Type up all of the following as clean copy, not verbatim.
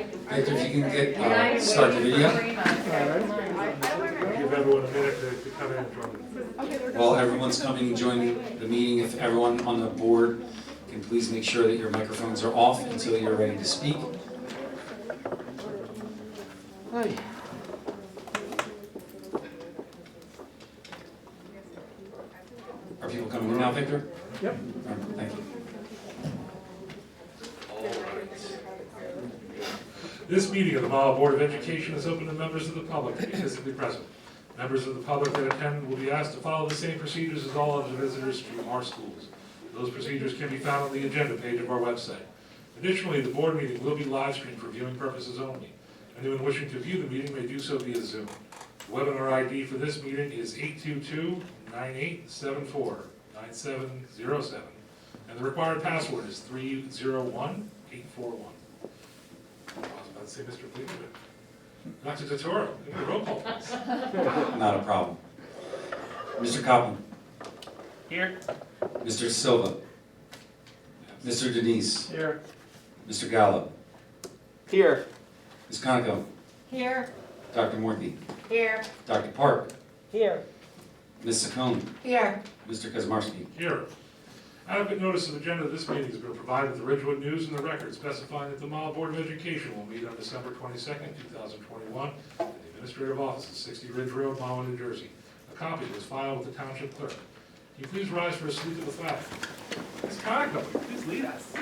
Victor, if you can get, start the video. Give everyone a minute to come in and join. While everyone's coming and joining the meeting, if everyone on the board can please make sure that your microphones are off until you're ready to speak. Hi. Are people coming in now, Victor? Yep. All right, thank you. This meeting of the Mahwah Board of Education is open to members of the public to be physically present. Members of the public that attend will be asked to follow the same procedures as all other visitors to our schools. Those procedures can be found on the agenda page of our website. Additionally, the board meeting will be live streamed for viewing purposes only. Anyone wishing to view the meeting may do so via Zoom. The webinar ID for this meeting is 822-9874-9707, and the required password is 301841. I was about to say Mr. Fleetwood. Dr. Totoro, give me a roll call, please. Not a problem. Mr. Copeland. Here. Mr. Silva. Mr. Denise. Here. Mr. Gallo. Here. Ms. Conoco. Here. Dr. Morthy. Here. Dr. Park. Here. Ms. Saccone. Here. Mr. Kaczmarski. Here. Adequate notice of agenda of this meeting has been provided with the Ridgewood News and the record specifying that the Mahwah Board of Education will meet on December 22nd, 2021 in the Administrative Office at 60 Ridge Road, Mahwah, New Jersey. A copy was filed with the Township Clerk. Can you please rise for a salute to the flag? Ms. Conoco, please lead us.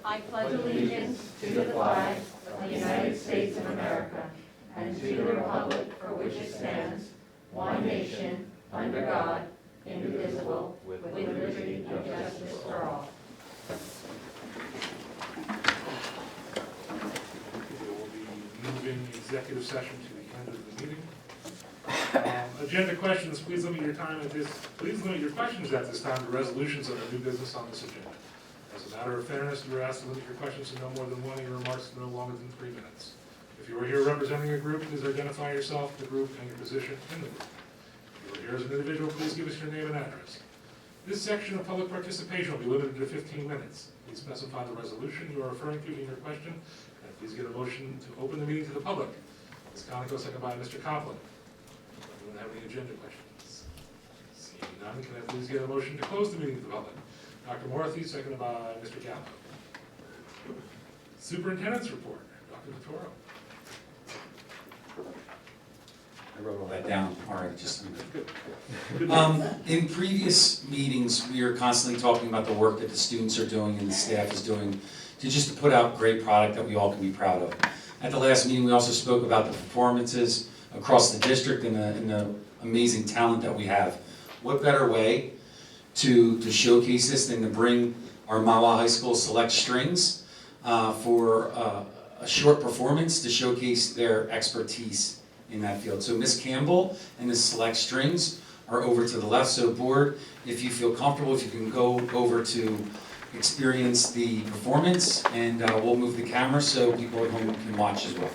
I pledge allegiance to the flag of the United States of America and to the republic for which it stands, one nation, under God, indivisible, with liberty and justice for all. We'll be moving executive session to the end of the meeting. Agenda questions, please limit your questions at this time to resolutions of the new business on this agenda. As a matter of fairness, you are asked to limit your questions to no more than one, and your remarks to no longer than 3 minutes. If you are here representing a group, please identify yourself, the group, and your position in the group. If you are here as an individual, please give us your name and address. This section of public participation will be limited to 15 minutes. Please specify the resolution you are referring to in your question, and please get a motion to open the meeting to the public. Ms. Conoco, second by Mr. Copeland. Anyone have any agenda questions? Seeing none, can I please get a motion to close the meeting to the public? Dr. Morthy, seconded by Mr. Gallo. Superintendent's report, Dr. Totoro. I wrote all that down. All right, just a minute. In previous meetings, we are constantly talking about the work that the students are doing and the staff is doing to just put out great product that we all can be proud of. At the last meeting, we also spoke about the performances across the district and the amazing talent that we have. What better way to showcase this than to bring our Mahwah High School select strings for a short performance to showcase their expertise in that field. So Miss Campbell and the select strings are over to the left. So board, if you feel comfortable, if you can go over to experience the performance, and we'll move the camera so people at home can watch as well.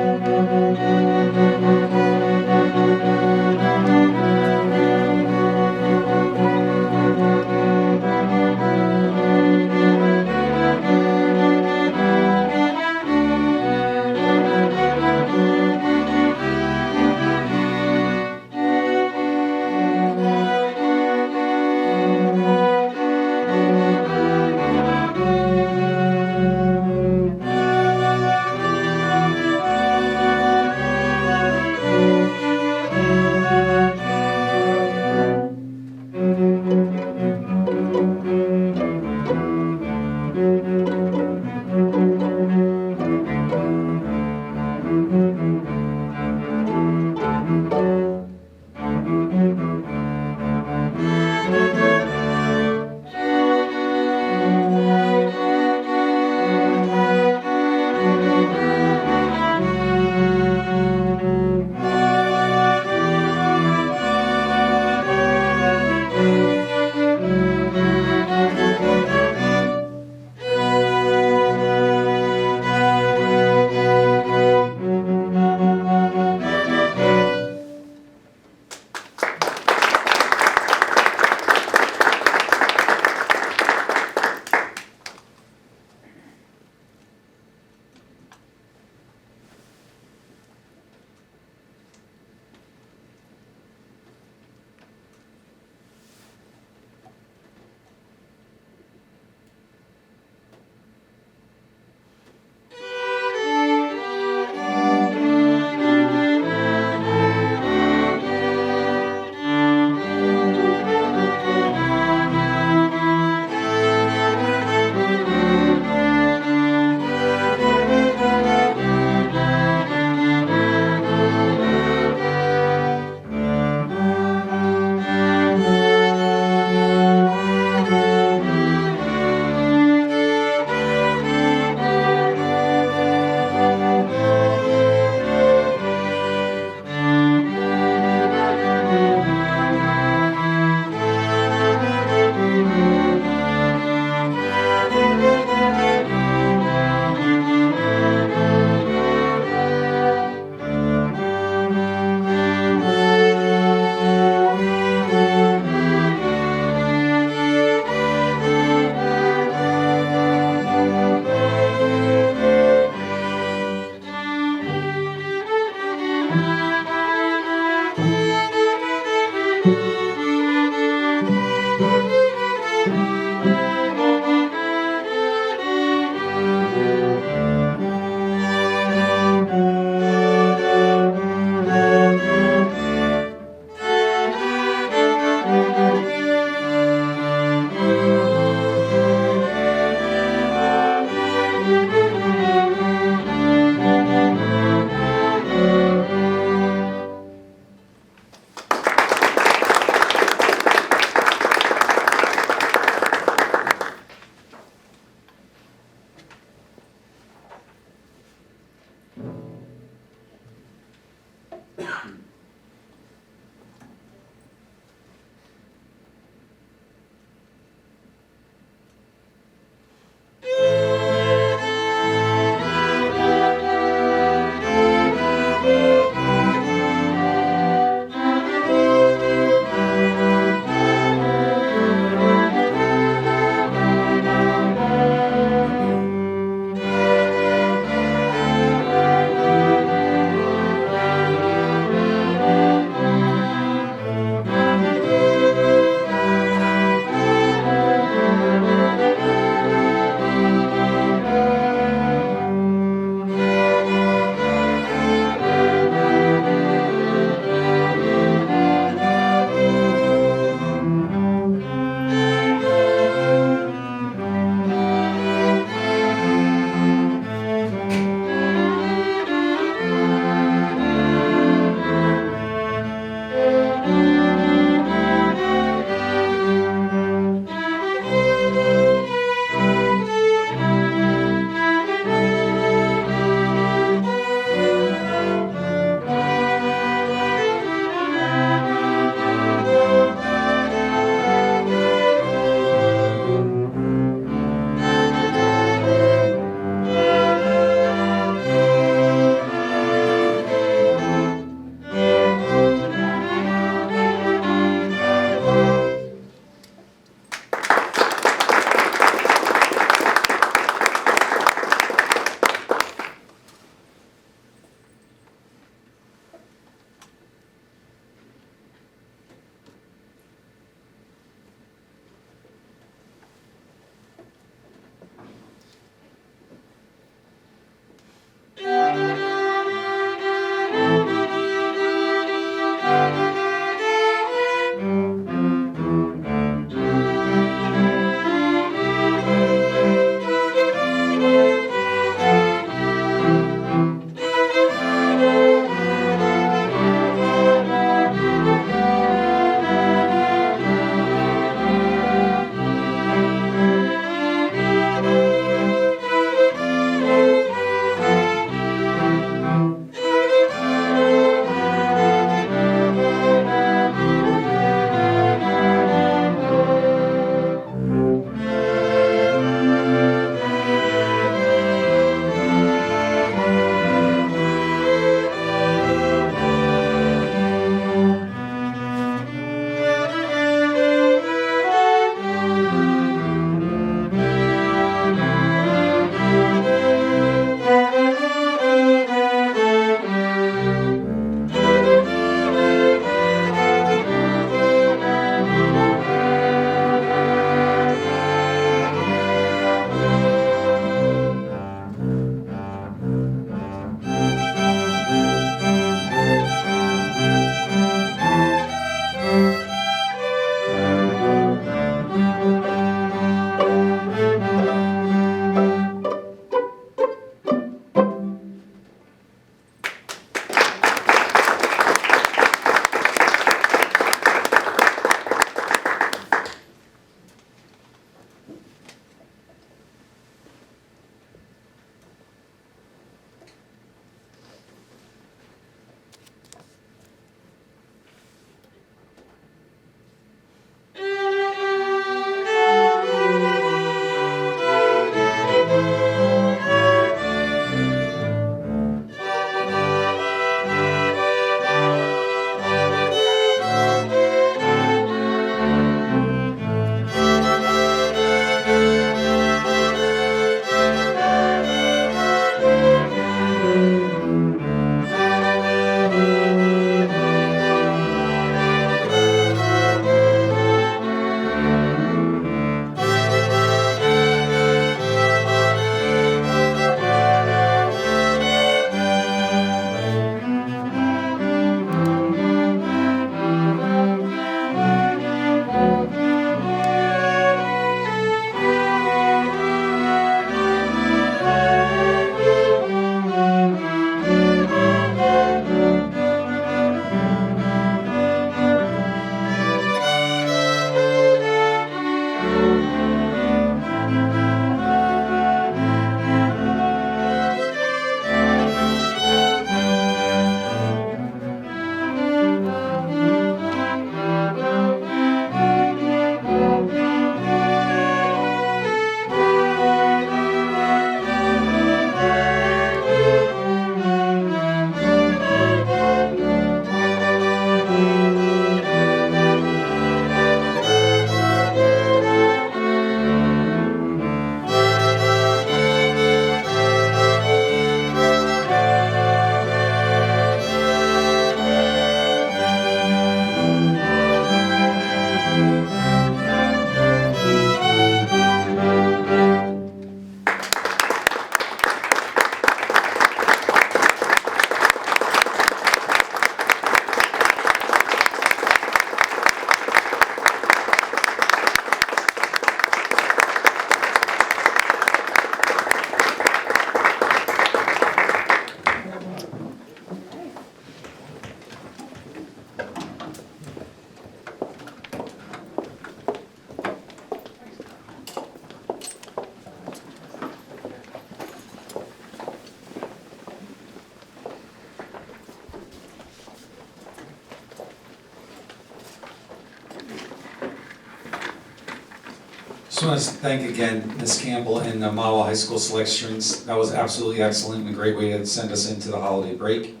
Just want to thank again Ms. Campbell and Mahwah High School Select Strings. That was absolutely excellent and a great way to send us into the holiday break.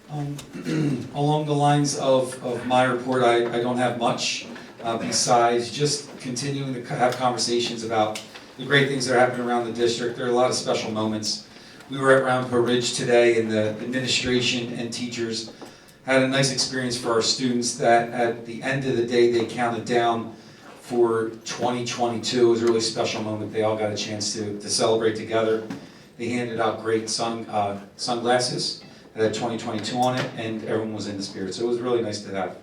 Along the lines of my report, I don't have much besides just continuing to have conversations about the great things that are happening around the district. There are a lot of special moments. We were at Round Hill Ridge today, and the administration and teachers had a nice experience for our students that at the end of the day they counted down for 2022. It was a really special moment. They all got a chance to celebrate together. They handed out great sunglasses that had 2022 on it, and everyone was in the spirit. So it was really nice to have.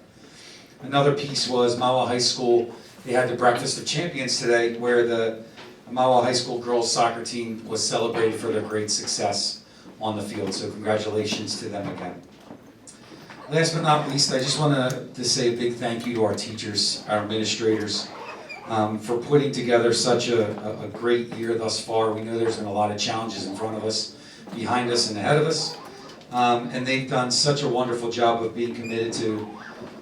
Another piece was Mahwah High School. They had the Breakfast of Champions today, where the Mahwah High School girls soccer team was celebrated for their great success on the field. So congratulations to them again. Last but not least, I just want to say a big thank you to our teachers, our administrators, for putting together such a great year thus far. We know there's been a lot of challenges in front of us, behind us, and ahead of us. And they've done such a wonderful job of being committed to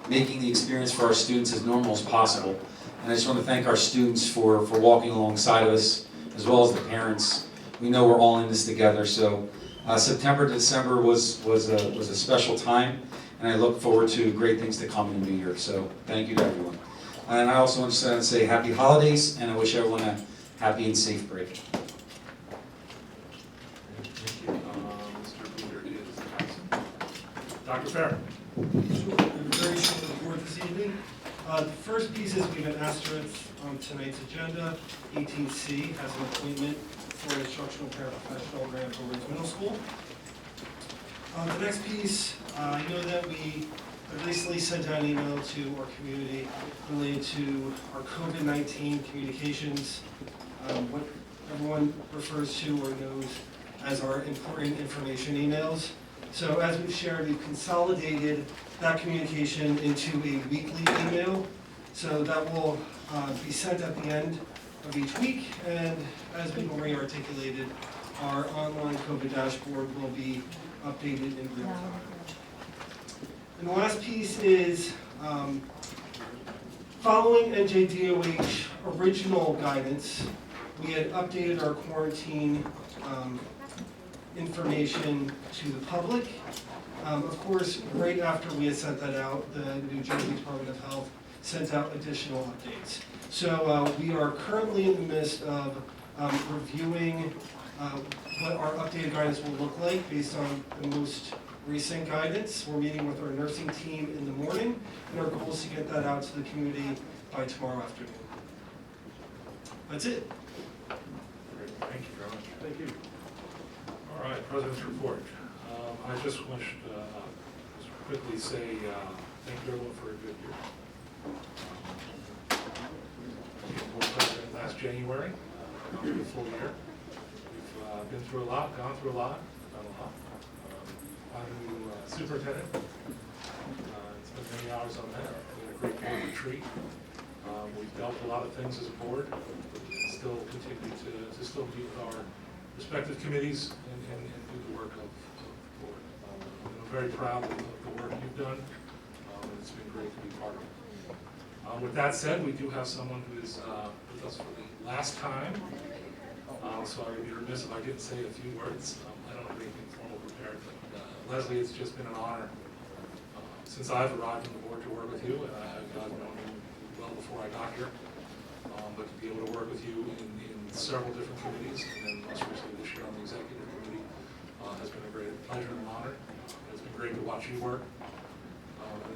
making the experience for our students as normal as possible. And I just want to thank our students for walking alongside of us, as well as the parents. We know we're all in this together. So September to December was a special time. And I look forward to great things to come in the new year. So thank you to everyone. And I also want to say happy holidays, and I wish everyone a happy and safe break. Thank you. Mr. Peter is absent. Dr. Farrer. Very short report this evening. The first piece is we have an asterisk on tonight's agenda. 18C has an appointment for an instructional paraprofessional grant for Ridge Middle School. The next piece, I know that we recently sent out an email to our community related to our COVID-19 communications, what everyone refers to or knows as our important information emails. So as we've shared, we've consolidated that communication into a weekly email. So that will be sent at the end of each week. And as we've already articulated, our online COVID dashboard will be updated in real time. And the last piece is, following NJDOH original guidance, we had updated our quarantine information to the public. Of course, right after we had sent that out, the New Jersey Department of Health sent out additional updates. So we are currently in the midst of reviewing what our updated guidance will look like based on the most recent guidance. We're meeting with our nursing team in the morning, and our goal is to get that out to the community by tomorrow afternoon. That's it. Great. Thank you very much. Thank you. All right, President's report. I just wish to just quickly say thank you everyone for a good year. Board President last January, for the full year. We've been through a lot, gone through a lot, done a lot. I'm a new superintendent. Spent many hours on that. We had a great board retreat. We've dealt with a lot of things as a board, but still continue to still meet with our respective committees and do the work of the board. I'm very proud of the work you've done. It's been great to be part of it. With that said, we do have someone who is with us for the last time. So I would be remiss if I didn't say a few words. I don't have anything formal prepared, but Leslie, it's just been an honor since I've arrived on the board to work with you. I've known you well before I got here, but to be able to work with you in several different committees, and then most recently this year on the executive committee, has been a great pleasure and honor. It's been great to watch you work.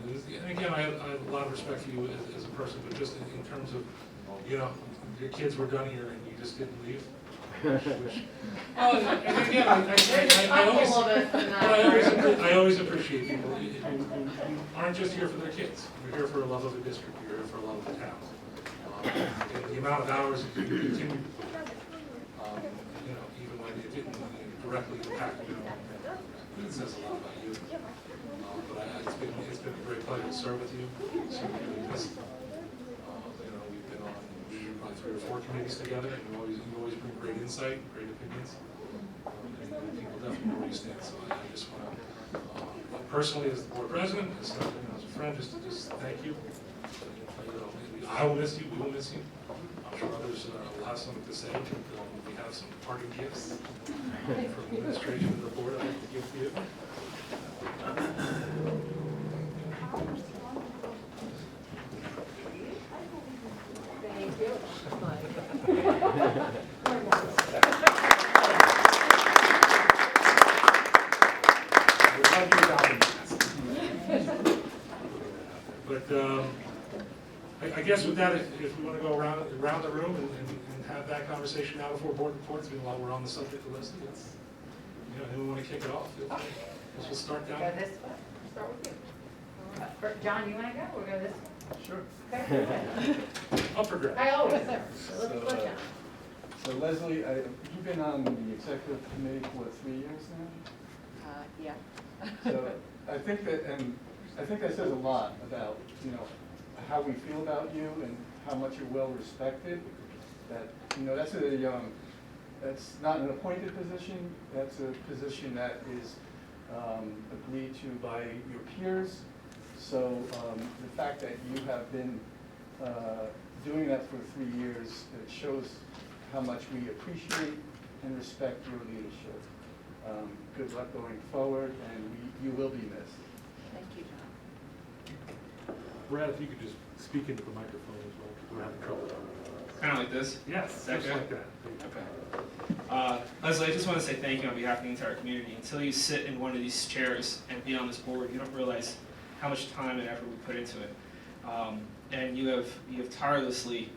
And again, I have a lot of respect for you as a person, but just in terms of, you know, your kids were done here and you just didn't leave. Which, and again, I always appreciate people who aren't just here for their kids. You're here for a love of the district. You're here for a love of the town. And the amount of hours that you continue to put, you know, even when it didn't directly impact you, it says a lot about you. But it's been a great pleasure to serve with you. So really missed. You know, we've been on probably 3 or 4 committees together, and you always bring great insight, great opinions, and people definitely know where you stand. So I just want to, personally, as the board president, as a friend, just thank you. You know, we I will miss you, we will miss you. I'm sure others will have something to say. We have some parting gifts from the administration and the board I'd like to give to you. Thank you. But I guess with that, if we want to go around the room and have that conversation now before board reports, while we're on the subject of Leslie, let's, anyone want to kick it off? Guess we'll start down. Go this way. Start with you. John, you want to go? We'll go this way. Sure. Okay. I'll progress. I always do. So let's look down. So Leslie, you've been on the executive committee for 3 years now? Yeah. So I think that says a lot about, how we feel about you and how much you're well respected. That, that's not an appointed position, that's a position that is agreed to by your peers. So the fact that you have been doing that for 3 years, it shows how much we appreciate and respect your leadership. Good luck going forward, and you will be missed. Thank you, John. Brad, if you could just speak into the microphone as well, because we're having trouble. Kind of like this? Yes, that just good? like that. Okay. Leslie, I just want to say thank you on behalf of the entire community. Until you sit in one of these chairs and be on this board, you don't realize how much time and effort we put into it. And you have tirelessly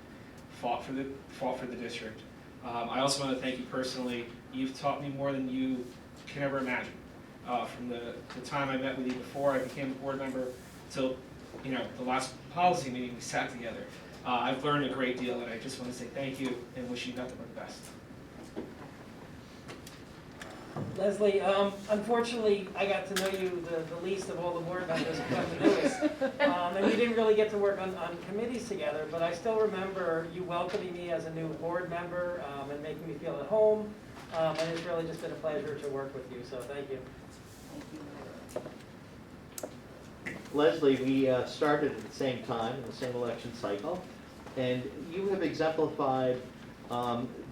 fought for the district. I also want to thank you personally. You've taught me more than you can ever imagine. From the time I met with you before I became a board member till the last policy meeting we sat together. I've learned a great deal, and I just want to say thank you and wish you nothing but the best. Leslie, unfortunately, I got to know you the least of all the board members who come to Lewis. And we didn't really get to work on committees together, but I still remember you welcoming me as a new board member and making me feel at home. And it's really just been a pleasure to work with you, so thank you. Leslie, we started at the same time in the same election cycle, and you have exemplified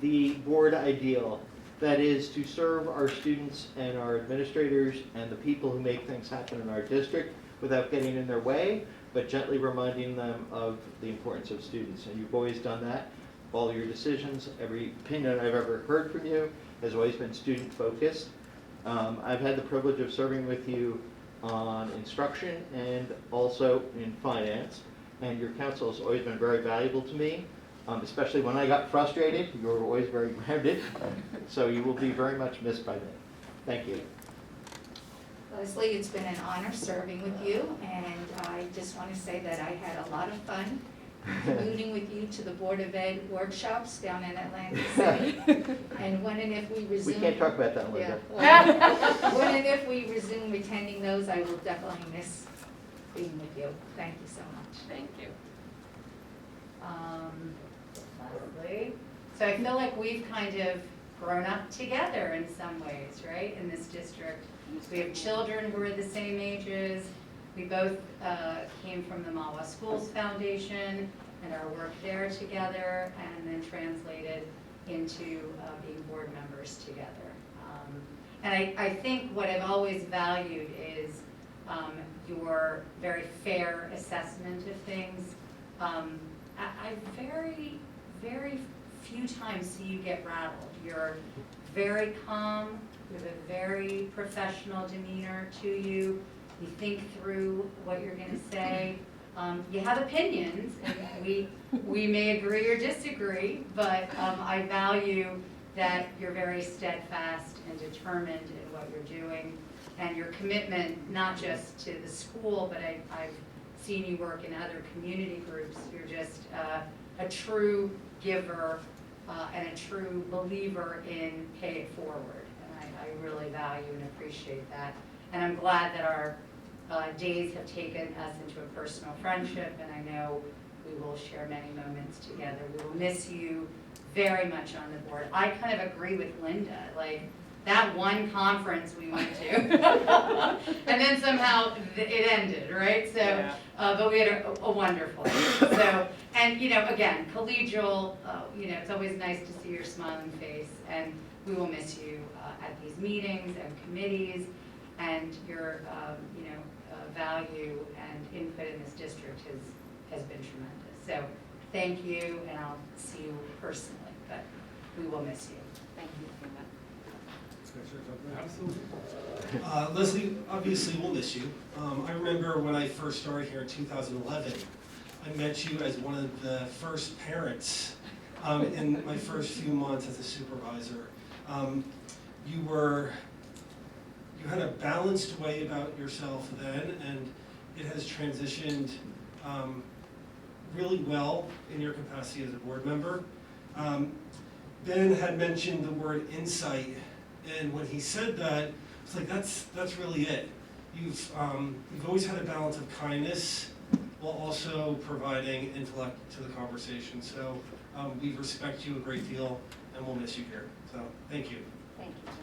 the board ideal, that is to serve our students and our administrators and the people who make things happen in our district without getting in their way, but gently reminding them of the importance of students. And you've always done that. All your decisions, every opinion I've ever heard from you has always been student-focused. I've had the privilege of serving with you on instruction and also in finance, and your counsel has always been very valuable to me, especially when I got frustrated. You were always very grounded, so you will be very much missed by me. Thank you. Leslie, it's been an honor serving with you, and I just want to say that I had a lot of fun commuting with you to the Board of Ed workshops down in Atlantic City. And when and if we resume... We can't talk about that, Linda. Yeah. When and if we resume attending those, I will definitely miss being with you. Thank you so much. Thank you. Leslie. So I feel like we've kind of grown up together in some ways, right, in this district. We have children who are the same ages. We both came from the Mahwah Schools Foundation and our work there together, and then translated into being board members together. And I think what I've always valued is your very fair assessment of things. I very, very few times see you get rattled. You're very calm, you have a very professional demeanor to you. You think through what you're going to say. You have opinions, and we may agree or disagree, but I value that you're very steadfast and determined in what you're doing, and your commitment not just to the school, but I've seen you work in other community groups. You're just a true giver and a true believer in pay it forward, and I really value and appreciate that. And I'm glad that our days have taken us into a personal friendship, and I know we will share many moments together. We will miss you very much on the board. I kind of agree with Linda, like that one conference we went to, and then somehow it ended, right? So, but we had a wonderful. So And, you know, again, collegial, you know, it's always nice to see your smiling face, and we will miss you at these meetings and committees, and your, you know, value and input in this district has been tremendous. So thank you, and I'll see you personally, but we will miss you. Thank you for that. Absolutely. Leslie, obviously we'll miss you. I remember when I first started here in 2011, I met you as one of the first parents in my first few months as a supervisor. You had a balanced way about yourself then, and it has transitioned really well in your capacity as a board member. Ben had mentioned the word insight, and when he said that, it's like that's really it. You've always had a balance of kindness while also providing intellect to the conversation. So we respect you a great deal, and we'll miss you here. So thank you. Thank you, Dennis.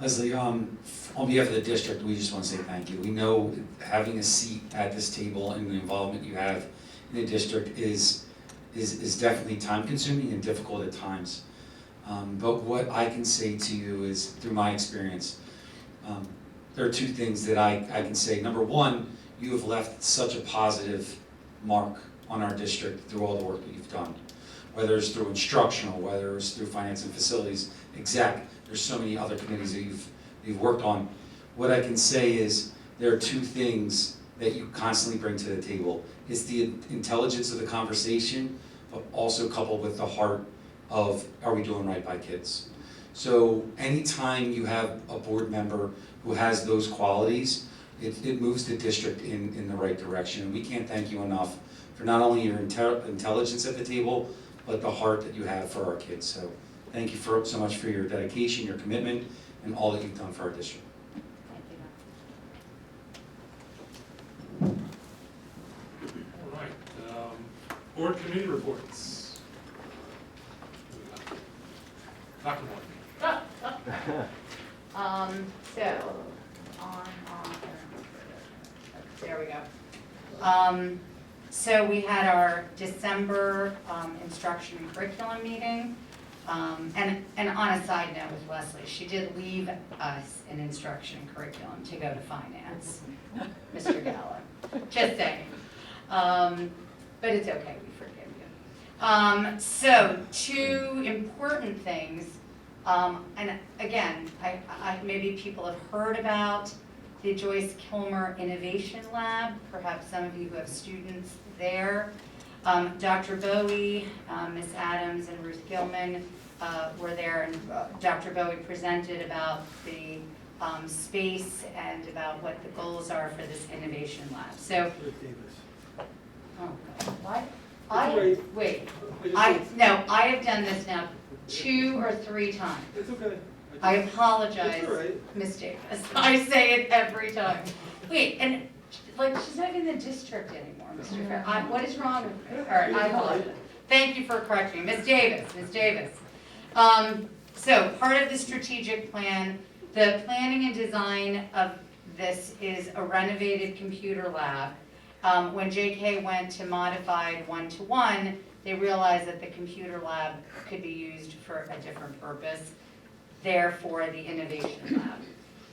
Leslie, on behalf of the district, we just want to say thank you. We know having a seat at this table and the involvement you have in the district is definitely time consuming and difficult at times. But what I can say to you is, through my experience, there are two things that I can say. Number one, you have left such a positive mark on our district through all the work that you've done. Whether it's through instructional, whether it's through finance and facilities, exec, there's so many other committees that you've worked on. What I can say is there are two things that you constantly bring to the table. It's the intelligence of the conversation, but also coupled with the heart of, are we doing right by kids? So anytime you have a board member who has those qualities, it moves the district in the right direction. And we can't thank you enough for not only your intelligence at the table, but the heart that you have for our kids. So thank you so much for your dedication, your commitment, and all that you've done for our district. Thank you. All right. Board committee reports. Dr. Moore. There we go. So we had our December instruction and curriculum meeting. And on a side note with Leslie, she did leave us in instruction and curriculum to go to finance, Mr. Gallo. Just saying. But it's okay, we forgive you. So two important things. And again, I maybe people have heard about the Joyce Kilmer Innovation Lab, perhaps some of you who have students there. Dr. Bowie, Ms. Adams, and Ruth Gilman were there, and Dr. Bowie presented about the space and about what the goals are for this innovation lab. So, oh God, what? I have done this now 2 or 3 times. It's okay. I apologize, It's all right. Ms. Davis. I say it every time. Wait, and like she's not in the district anymore, Mr. Fair. What is wrong with me? All right, I apologize. Thank you for correcting me. Ms. Davis, Ms. Davis. So part of the strategic plan, the planning and design of this is a renovated computer lab. When JK went to modified 1-to-1, they realized that the computer lab could be used for a different purpose, therefore the innovation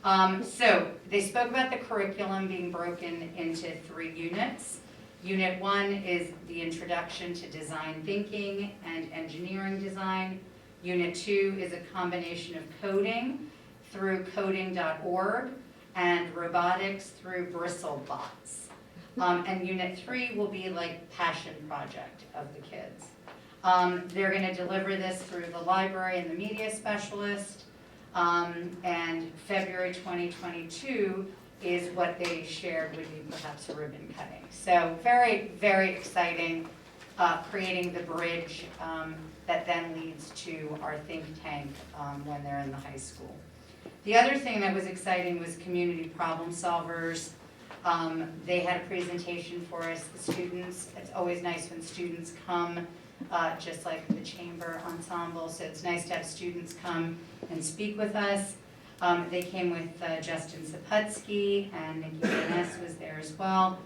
lab. So they spoke about the curriculum being broken into 3 units. Unit 1 is the introduction to design thinking and engineering design. Unit 2 is a combination of coding through coding.org and robotics through BristleBots. And Unit 3 will be like passion project of the kids. They're going to deliver this through the library and the media specialist. And February 2022 is what they shared would be perhaps a ribbon cutting. So very, very exciting, creating the bridge that then leads to our think tank when they're in the high school. The other thing that was exciting was community problem solvers. They had a presentation for us, the students. It's always nice when students come, just like the chamber ensemble, so it's nice to have students come and speak with us. They came with Justin Saputsky, and Nikki Van Ness was there as well.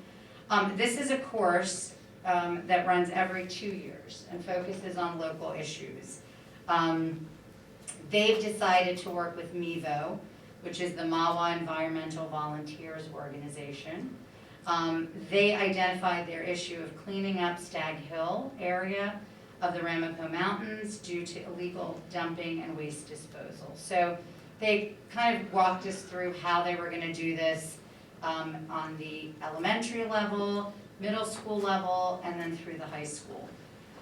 This is a course that runs every 2 years and focuses on local issues. They've decided to work with MEVO, which is the Mahwah Environmental Volunteers Organization. They identified their issue of cleaning up Stag Hill area of the Ramapo Mountains due to illegal dumping and waste disposal. So they kind of walked us through how they were going to do this on the elementary level, middle school level, and then through the high school.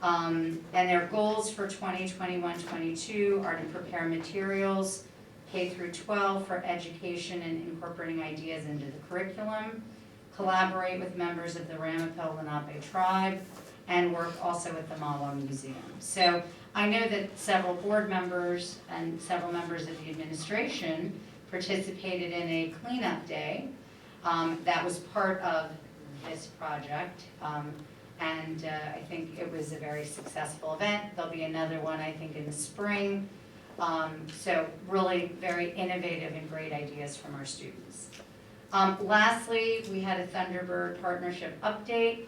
And their goals for 2021-22 are to prepare materials K through 12 for education and incorporating ideas into the curriculum, collaborate with members of the Ramapo Lenape tribe, and work also with the Mahwah Museum. So I know that several board members and several members of the administration participated in a cleanup day that was part of this project. And I think it was a very successful event. There'll be another one, I think, in the spring. So really very innovative and great ideas from our students. Lastly, we had a Thunderbird partnership update.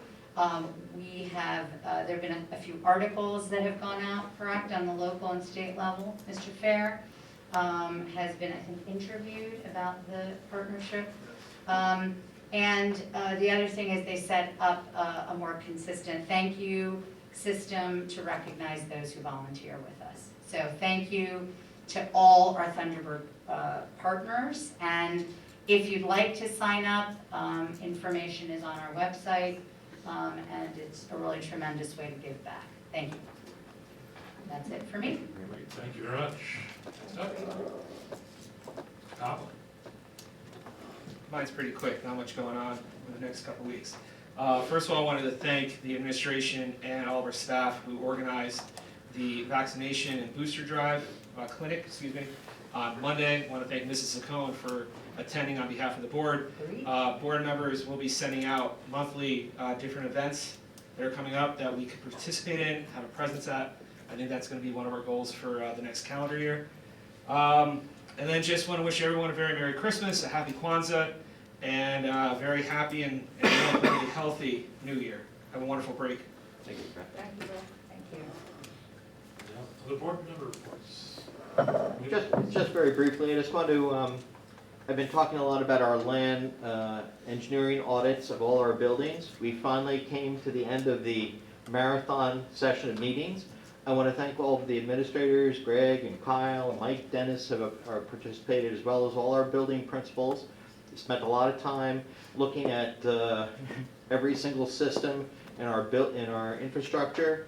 We have, there have been a few articles that have gone out, correct, on the local and state level. Mr. Fair has been, I think, interviewed about the partnership. And the other thing is they set up a more consistent thank you system to recognize those who volunteer with us. So thank you to all our Thunderbird partners. And if you'd like to sign up, information is on our website, and it's a really tremendous way to give back. Thank you. That's it for me. Great, thank you very much. Colin? Mine's pretty quick, not much going on in the next couple weeks. First of all, I wanted to thank the administration and all of our staff who organized the vaccination and booster drive clinic, on Monday. I want to thank Mrs. Saccone for attending on behalf of the board. Board members will be sending out monthly different events that are coming up that we could participate in, have a presence at. I think that's going to be one of our goals for the next calendar year. And then just want to wish everyone a very Merry Christmas, a Happy Kwanzaa, and a very happy and really healthy New Year. Have a wonderful break. Thank you. Thank you. Thank you. Other board member reports? Just very briefly, I just want to, I've been talking a lot about our land engineering audits of all our buildings. We finally came to the end of the marathon session of meetings. I want to thank all of the administrators, Greg and Kyle and Mike, Dennis have participated, as well as all our building principals. We spent a lot of time looking at every single system in our infrastructure.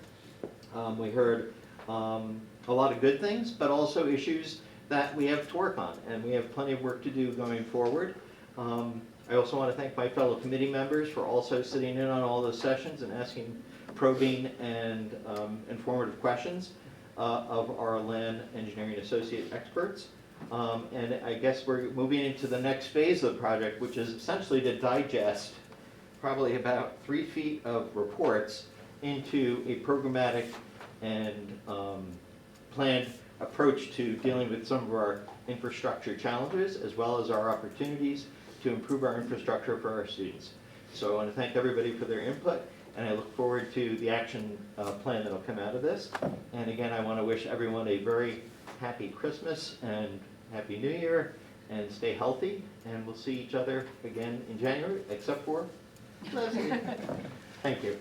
We heard a lot of good things, but also issues that we have to work on, and we have plenty of work to do going forward. I also want to thank my fellow committee members for also sitting in on all those sessions and asking probing and informative questions of our land engineering associate experts. And I guess we're moving into the next phase of the project, which is essentially to digest probably about 3 feet of reports into a programmatic and planned approach to dealing with some of our infrastructure challenges, as well as our opportunities to improve our infrastructure for our students. So I want to thank everybody for their input, and I look forward to the action plan that will come out of this. And again, I want to wish everyone a very happy Christmas and Happy New Year, and stay healthy, and we'll see each other again in January, except for Leslie. Thank you.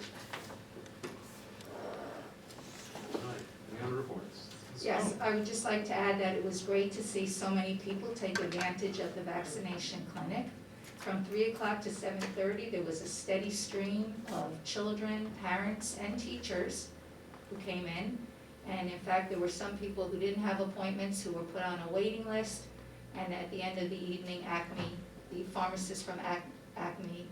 All right, any other reports? Yes, I would just like to add that it was great to see so many people take advantage of the vaccination clinic. From 3 o'clock to 7:30, there was a steady stream of children, parents, and teachers who came in. And in fact, there were some people who didn't have appointments who were put on a waiting list. And at the end of the evening, Acme, the pharmacist from Acme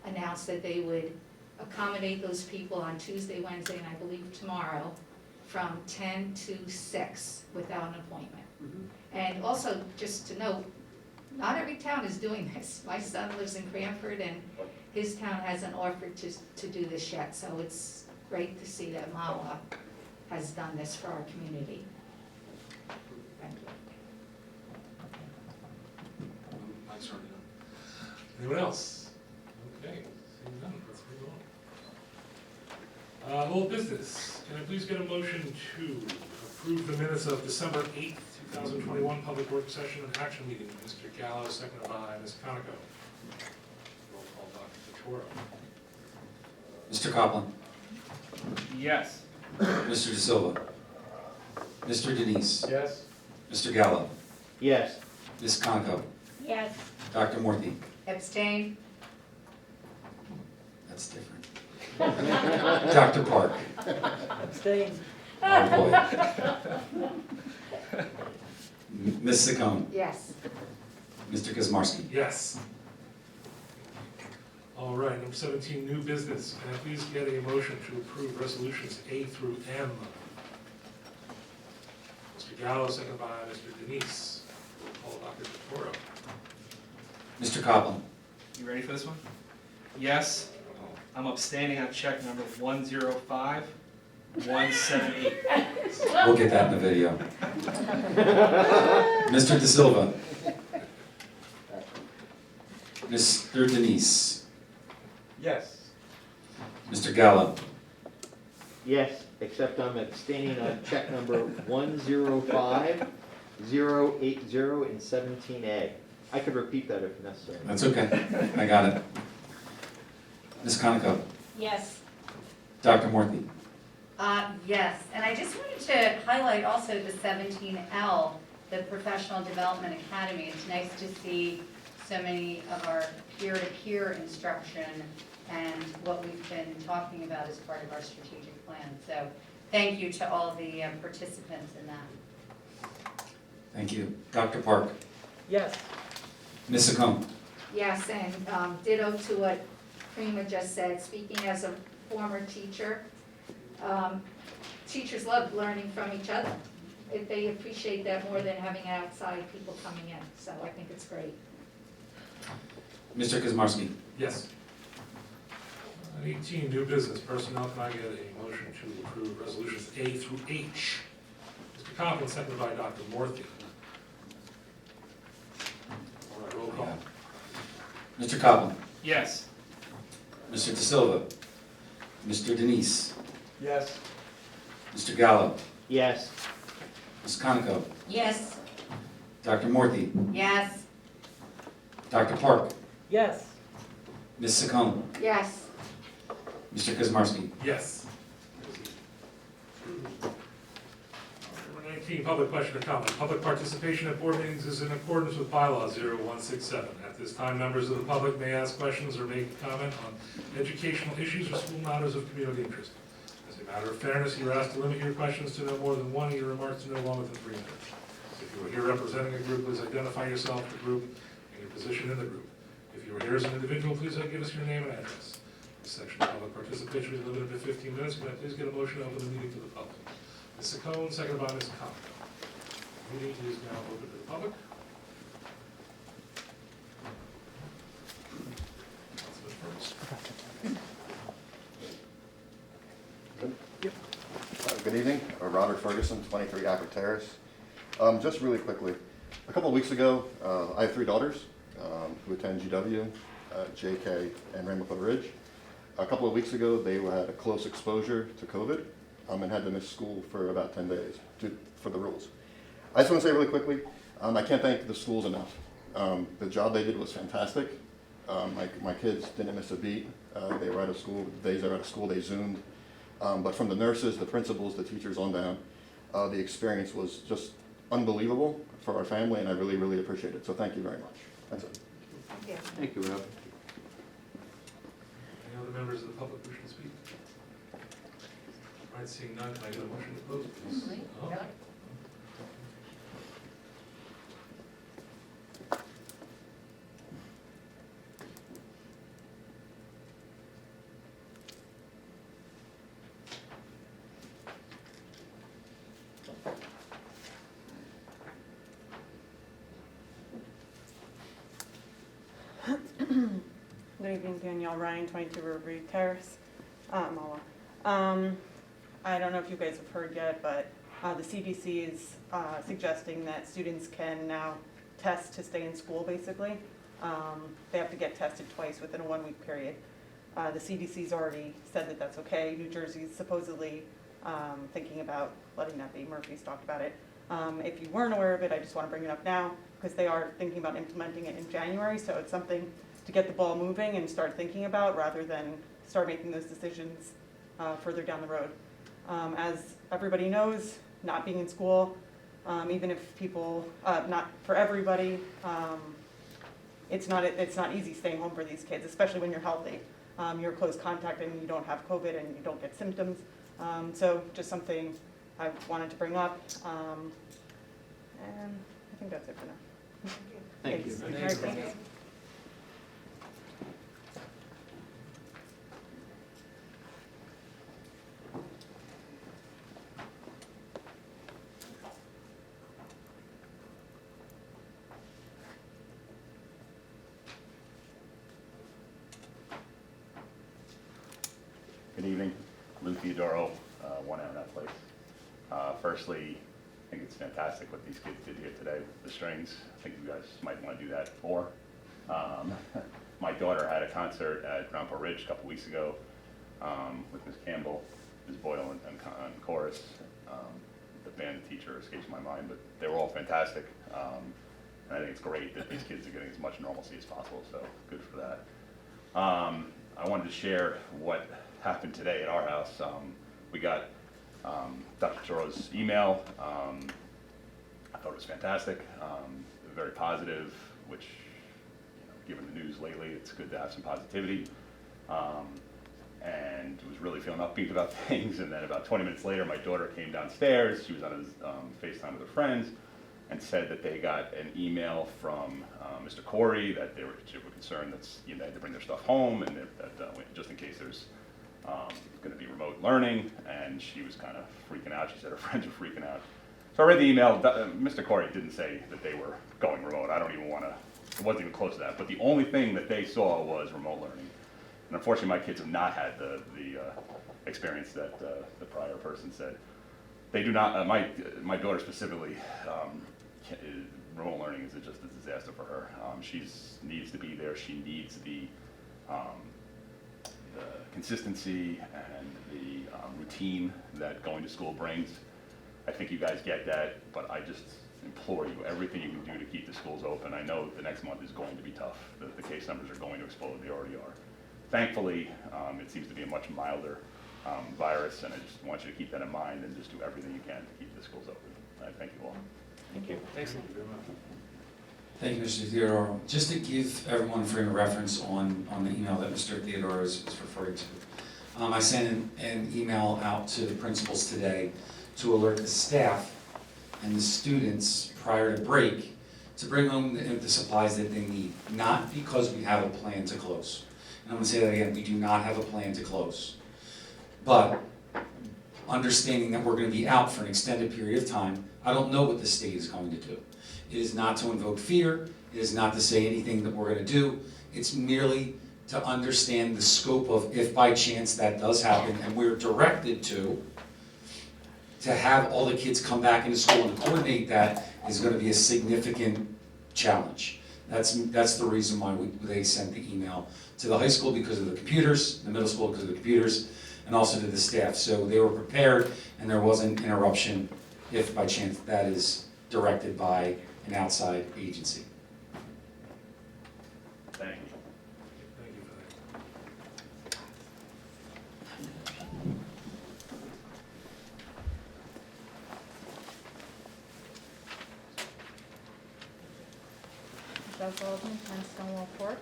announced that they would accommodate those people on Tuesday, Wednesday, and I believe tomorrow, from 10 to 6 without an appointment. And also, just to note, not every town is doing this. My son lives in Cranford, and his town hasn't offered to do this yet, so it's great to see that Mahwah has done this for our community. Thank you. Mike's already done. Anyone else? Okay, seeing none, let's move on. Old business, can I please get a motion to approve the minutes of December 8th, 2021 public work session and action meeting? Mr. Gallo, seconded by Ms. Conoco. Roll call, Dr. Toro. Mr. Copeland, Yes. Mr. De Silva, Mr. Denise, Yes? Mr. Gallo, Yes. Ms. Conoco, Yes. Dr. Morphy. Abstain? That's different. Dr. Park. Abstain. Oh, boy. Ms. Saccone, Yes. Mr. Kazmarsky. Yes. All right, number 17, new business. Can I please get a motion to approve resolutions A through M? Mr. Gallo, seconded by Mr. Denise. Roll call, Dr. Toro. Mr. Copeland, You ready for this one? Yes. I'm abstaining on check number 105178. we'll get that in the video. Mr. De Silva, Mr. Denise, Yes. Mr. Gallo, Yes, except I'm abstaining on check number 105080 and 17A. I could repeat that if necessary. that's okay, I got it. Ms. Conoco, Yes. Dr. Morphy. Yes, and I just wanted to highlight also the 17L, the Professional Development Academy. It's nice to see so many of our peer-to-peer instruction and what we've been talking about as part of our strategic plan. So thank you to all the participants in that. Thank you. Dr. Park, Yes. Ms. Saccone. Yes, and ditto to what Prima just said, speaking as a former teacher, teachers love learning from each other. They appreciate that more than having outside people coming in, so I think it's great. Mr. Kazmarsky. Yes. 18, new business. Personnel, can I get a motion to approve resolutions A through H? Mr. Copeland, seconded by Dr. Morphy. All right, roll call. Mr. Copeland, Yes. Mr. De Silva, Mr. Denise, Yes? Mr. Gallo, Yes. Ms. Conoco, Yes. Dr. Morphy, Yes. Dr. Park, Yes. Ms. Saccone, Yes. Mr. Kazmarsky. Yes. Number 19, public question or comment. Public participation at board meetings is in accordance with bylaw 0167. At this time, members of the public may ask questions or make a comment on educational issues or school matters of community interest. As a matter of fairness, you are asked to limit your questions to no more than one and your remarks to no longer than 3 minutes. If you are here representing a group, please identify yourself, the group, and your position in the group. If you are here as an individual, please give us your name and address. This section of public participation is limited to 15 minutes. Can I please get a motion to open the meeting to the public? Ms. Saccone, seconded by Ms. Conoco. Meeting is now open to the public. Councilman first. Good evening, Robert Ferguson, 23 Acker Terrace. Just really quickly, a couple of weeks ago, I have 3 daughters who attend GW, JK, and Rainbow Ridge. A couple of weeks ago, they had a close exposure to COVID and had to miss school for about 10 days for the rules. I just want to say really quickly, I can't thank the schools enough. The job they did was fantastic. My kids didn't miss a beat. They were out of school. The days they were out of school, they Zoomed. But from the nurses, the principals, the teachers on down, the experience was just unbelievable for our family, and I really, really appreciate it. So thank you very much. That's it. Thank you. Thank you, Rob. Any other members of the public wishing to speak? All right, seeing none, can I get a motion to close, please? Oh. Good evening, Danielle Ryan, 22 Riverview Terrace, Mahwah. I don't know if you guys have heard yet, but the CDC is suggesting that students can now test to stay in school, basically. They have to get tested twice within a 1-week period. The CDC's already said that that's okay. New Jersey's supposedly thinking about letting that be. Murphy's talked about it. If you weren't aware of it, I just want to bring it up now because they are thinking about implementing it in January. So it's something to get the ball moving and start thinking about rather than start making those decisions further down the road. As everybody knows, not being in school, even if people, not for everybody, it's not easy staying home for these kids, especially when you're healthy. You're close contact and you don't have COVID and you don't get symptoms. So just something I wanted to bring up. And I think that's it for now. Thank you. Thanks. All right, thanks. Good evening, Lou Theodoro, 1 Internet Place. Firstly, I think it's fantastic what these kids did here today with the strings. I think you guys might want to do that more. My daughter had a concert at Grandpa Ridge a couple weeks ago with Ms. Campbell, Ms. Boyle, and chorus. The band teacher escapes my mind, but they were all fantastic. And I think it's great that these kids are getting as much normalcy as possible, so good for that. I wanted to share what happened today at our house. We got Dr. Toro's email. I thought it was fantastic, very positive, which, given the news lately, it's good to have some positivity. And was really feeling upbeat about things. And then about 20 minutes later, my daughter came downstairs. She was on a FaceTime with her friends and said that they got an email from Mr. Corey that they were concerned that they had to bring their stuff home and that just in case there's going to be remote learning, and she was kind of freaking out. She said her friends were freaking out. So I read the email. Mr. Corey didn't say that they were going remote. I don't even want to, it wasn't even close to that. But the only thing that they saw was remote learning. And unfortunately, my kids have not had the experience that the prior person said. They do not, my daughter specifically, remote learning is just a disaster for her. She needs to be there. She needs the consistency and the routine that going to school brings. I think you guys get that, but I just implore you, everything you can do to keep the schools open. I know the next month is going to be tough. The case numbers are going to explode. They already are. Thankfully, it seems to be a much milder virus, and I just want you to keep that in mind and just do everything you can to keep the schools open. I thank you all. Thank you. Thanks. Thank you, Mr. Theodore. Just to give everyone a frame of reference on the email that Mr. Theodore is referring to. I sent an email out to the principals today to alert the staff and the students prior to break to bring home the supplies that they need, not because we have a plan to close. And I'm going to say that again, we do not have a plan to close. But understanding that we're going to be out for an extended period of time, I don't know what the state is going to do. It is not to invoke fear. It is not to say anything that we're going to do. It's merely to understand the scope of if by chance that does happen, and we're directed to have all the kids come back into school and coordinate that is going to be a significant challenge. That's the reason why they sent the email to the high school, because of the computers, the middle school because of the computers, and also to the staff. So they were prepared and there wasn't interruption if by chance that is directed by an outside agency. Thank you. Thank you for that. Michelle Sullivan, 10 Stonewall Court.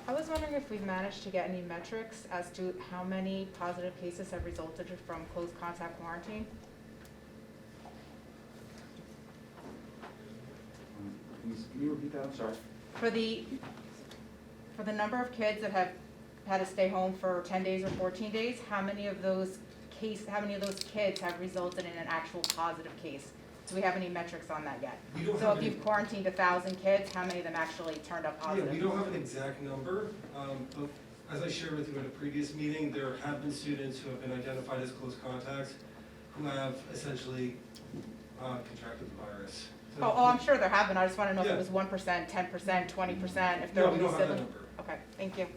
I was wondering if we've managed to get any metrics as to how many positive cases have resulted from close contact quarantine? Can you repeat that? I'm sorry. For the number of kids that have had to stay home for 10 days or 14 days, how many of those kids have resulted in an actual positive case? Do we have any metrics on that yet? So if you've quarantined 1,000 kids, how many of them actually turned up positive? Yeah, we don't have an exact number, but as I shared with you at a previous meeting, there have been students who have been identified as close contacts who have essentially contracted the virus. So Oh, I'm sure there have been. I just want to know if Yeah. it was 1%, 10%, 20%, if there No, were we don't have that civil. number. Okay, thank you.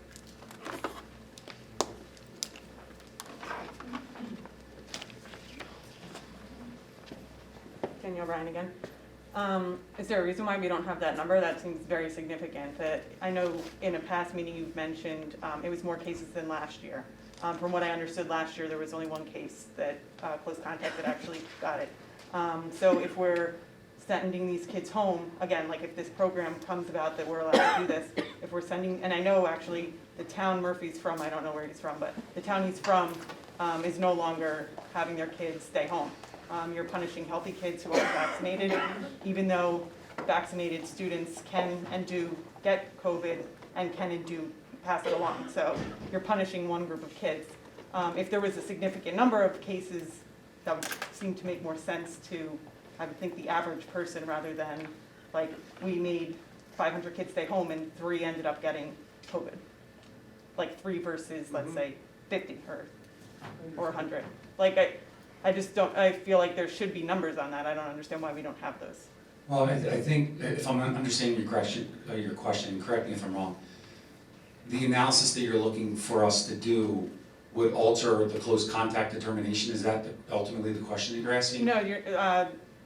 Danielle Ryan again. Is there a reason why we don't have that number? That seems very significant. That I know in a past meeting you've mentioned it was more cases than last year. From what I understood last year, there was only one case that close contact that actually got it. So if we're sending these kids home, again, like if this program comes about that we're allowed to do this, if we're sending, and I know actually the town Murphy's from, I don't know where he's from, but the town he's from is no longer having their kids stay home. You're punishing healthy kids who aren't vaccinated, even though vaccinated students can and do get COVID and can and do pass it along. So you're punishing one group of kids. If there was a significant number of cases, that would seem to make more sense to, I would think, the average person rather than like we made 500 kids stay home and 3 ended up getting COVID. Like 3 versus, let's say, 50 or 100. Like I just don't, I feel like there should be numbers on that. I don't understand why we don't have those. Well, I think if I'm understanding your question, correct me if I'm wrong, the analysis that you're looking for us to do would alter the close contact determination. Is that ultimately the question that you're asking? No, you're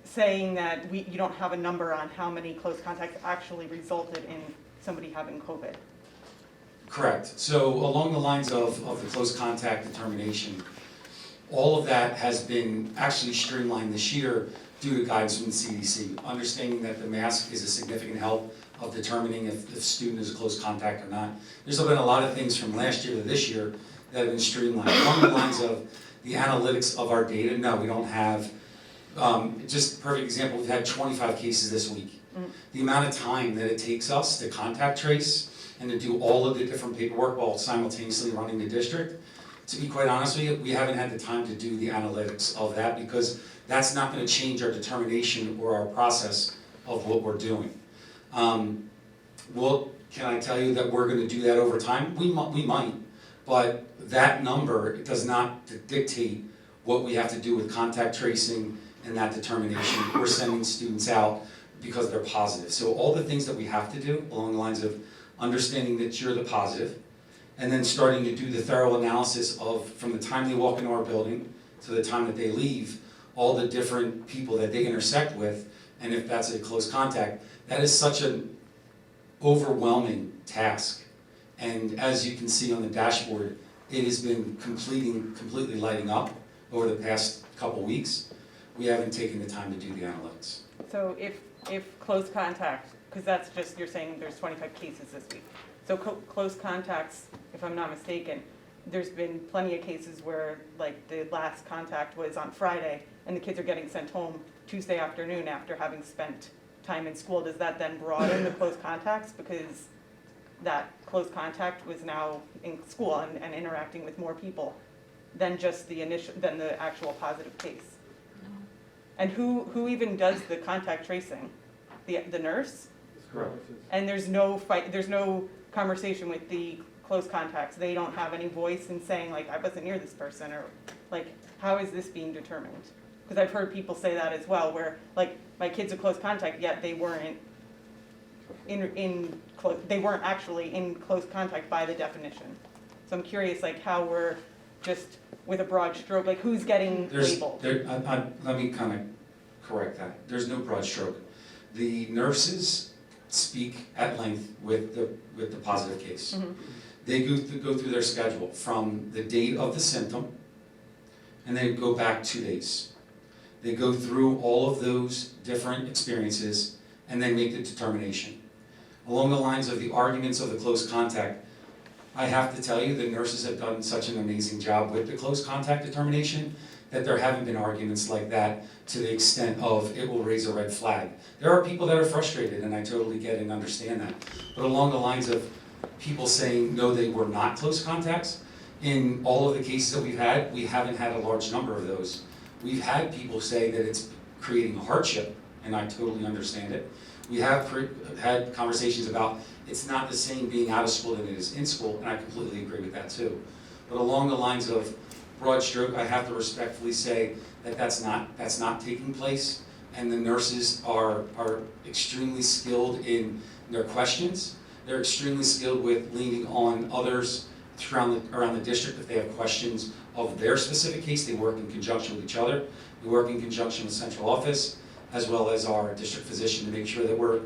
saying that you don't have a number on how many close contacts actually resulted in somebody having COVID. Correct. So along the lines of the close contact determination, all of that has been actually streamlined this year due to guidance from the CDC, understanding that the mask is a significant help of determining if the student is a close contact or not. There's been a lot of things from last year to this year that have been streamlined. Along the lines of the analytics of our data, no, we don't have, just a perfect example, we've had 25 cases this week. The amount of time that it takes us to contact trace and to do all of the different paperwork while simultaneously running the district, to be quite honest with you, we haven't had the time to do the analytics of that because that's not going to change our determination or our process of what we're doing. Well, can I tell you that we're going to do that over time? We might, but that number does not dictate what we have to do with contact tracing and that determination. We're sending students out because they're positive. So all the things that we have to do along the lines of understanding that you're the positive, and then starting to do the thorough analysis of from the time they walk into our building to the time that they leave, all the different people that they intersect with, and if that's a close contact, that is such an overwhelming task. And as you can see on the dashboard, it has been completely lighting up over the past couple weeks. We haven't taken the time to do the analytics. So if close contact, because that's just, you're saying there's 25 cases this week. So close contacts, if I'm not mistaken, there's been plenty of cases where like the last contact was on Friday and the kids are getting sent home Tuesday afternoon after having spent time in school. Does that then broaden the close contacts because that close contact was now in school and interacting with more people than just the actual positive case? And who even does the contact tracing? The nurse? Correct. And there's no conversation with the close contacts. They don't have any voice in saying like, I wasn't near this person, or like, how is this being determined? Because I've heard people say that as well, where like my kid's a close contact, yet they weren't they weren't actually in close contact by the definition. So I'm curious like how we're just with a broad stroke, like who's getting labeled? Let me kind of correct that. There's no broad stroke. The nurses speak at length with the positive case. Mm-hmm. They go through their schedule from the date of the symptom, and they go back 2 days. They go through all of those different experiences, and then make the determination. Along the lines of the arguments of the close contact, I have to tell you the nurses have done such an amazing job with the close contact determination that there haven't been arguments like that to the extent of it will raise a red flag. There are people that are frustrated, and I totally get and understand that. But along the lines of people saying, no, they were not close contacts, in all of the cases that we've had, we haven't had a large number of those. We've had people say that it's creating a hardship, and I totally understand it. We have had conversations about it's not the same being out of school than it is in school, and I completely agree with that too. But along the lines of broad stroke, I have to respectfully say that that's not taking place, and the nurses are extremely skilled in their questions. They're extremely skilled with leaning on others around the district if they have questions of their specific case. They work in conjunction with each other. We work in conjunction with central office. as well as our district physician, to make sure that we're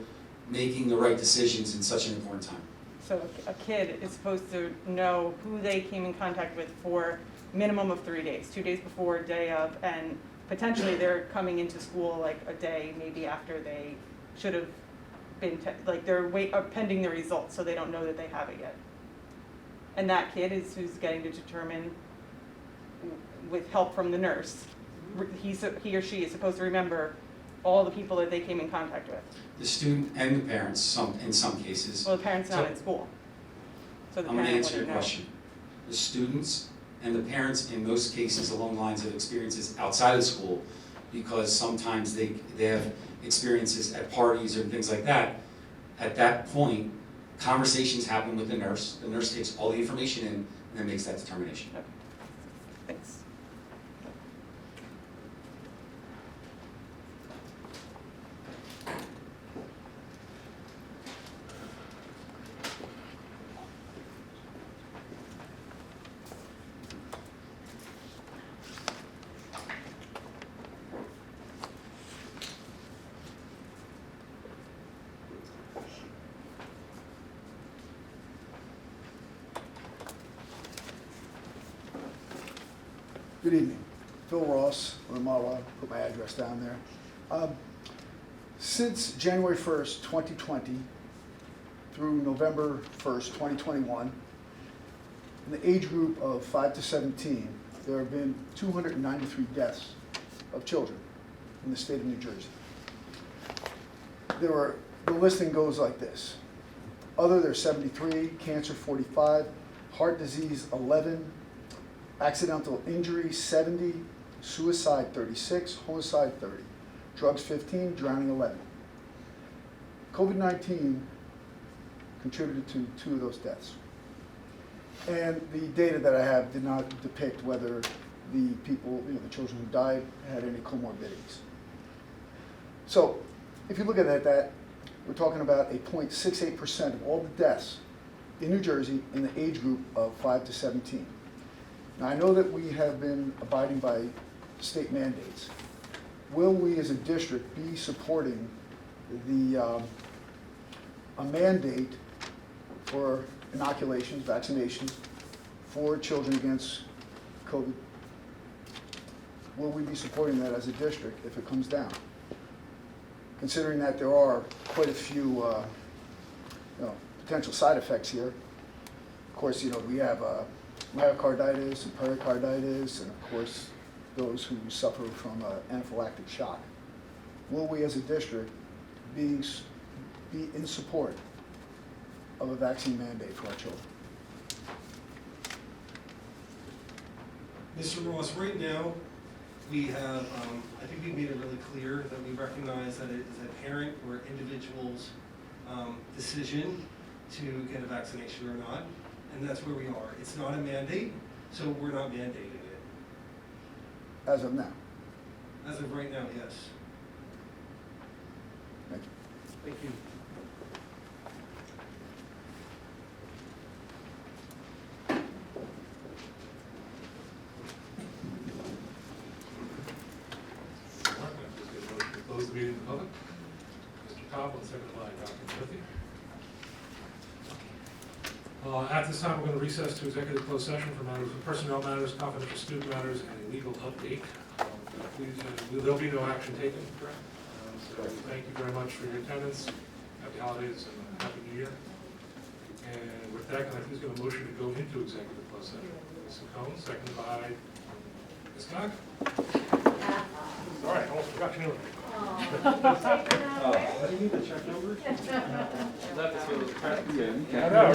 making the right decisions in such an important time. So a kid is supposed to know who they came in contact with for minimum of 3 days, 2 days before, day of, and potentially they're coming into school like a day maybe after they should have been, like they're pending the results, so they don't know that they have it yet. And that kid is who's getting to determine, with help from the nurse, he or she is supposed to remember all the people that they came in contact with. The student and the parents, in some cases. Well, the parent's not in school, so the I'm gonna parent answer your wouldn't know. question. The students and the parents, in most cases, along the lines of experiences outside of school, because sometimes they have experiences at parties or things like that. At that point, conversations happen with the nurse. The nurse takes all the information in and then makes that determination. Okay. Thanks. Good evening. Phil Ross, from Mahwah, put my address down there. Since January 1st, 2020 through November 1st, 2021, in the age group of 5 to 17, there have been 293 deaths of children in the state of New Jersey. The listing goes like this. Other, there's 73, cancer 45, heart disease 11, accidental injury 70, suicide 36, homicide 30, drugs 15, drowning 11. COVID-19 contributed to 2 of those deaths. And the data that I have did not depict whether the people, the children who died had any comorbidities. So if you look at that, we're talking about a 0.68% of all the deaths in New Jersey in the age group of 5 to 17. Now, I know that we have been abiding by state mandates. Will we as a district be supporting a mandate for inoculations, vaccinations for children against COVID? Will we be supporting that as a district if it comes down? Considering that there are quite a few potential side effects here. Of course, we have myocarditis and pericarditis, and of course, those who suffer from anaphylactic shock. Will we as a district be in support of a vaccine mandate for our children? Mr. Ross, right now, we have, I think we've made it really clear that we recognize that it is a parent or individual's decision to get a vaccination or not, and that's where we are. It's not a mandate, so we're not mandating it. As of now? As of right now, yes. Thank you. Thank you. Close the meeting to the public. Mr. Cobb, second by Dr. Murphy. At this time, we're going to recess to executive closed session for matters of personnel matters, confidential student matters, and a legal update. Please, there'll be no action taken, correct? So thank you very much for your attendance. Happy holidays and Happy New Year. And with that, can I please get a motion to go into executive closed session? Mr. Cohn, second by Ms. Cock. All right, almost forgot your name. What do you need, the check number? I know.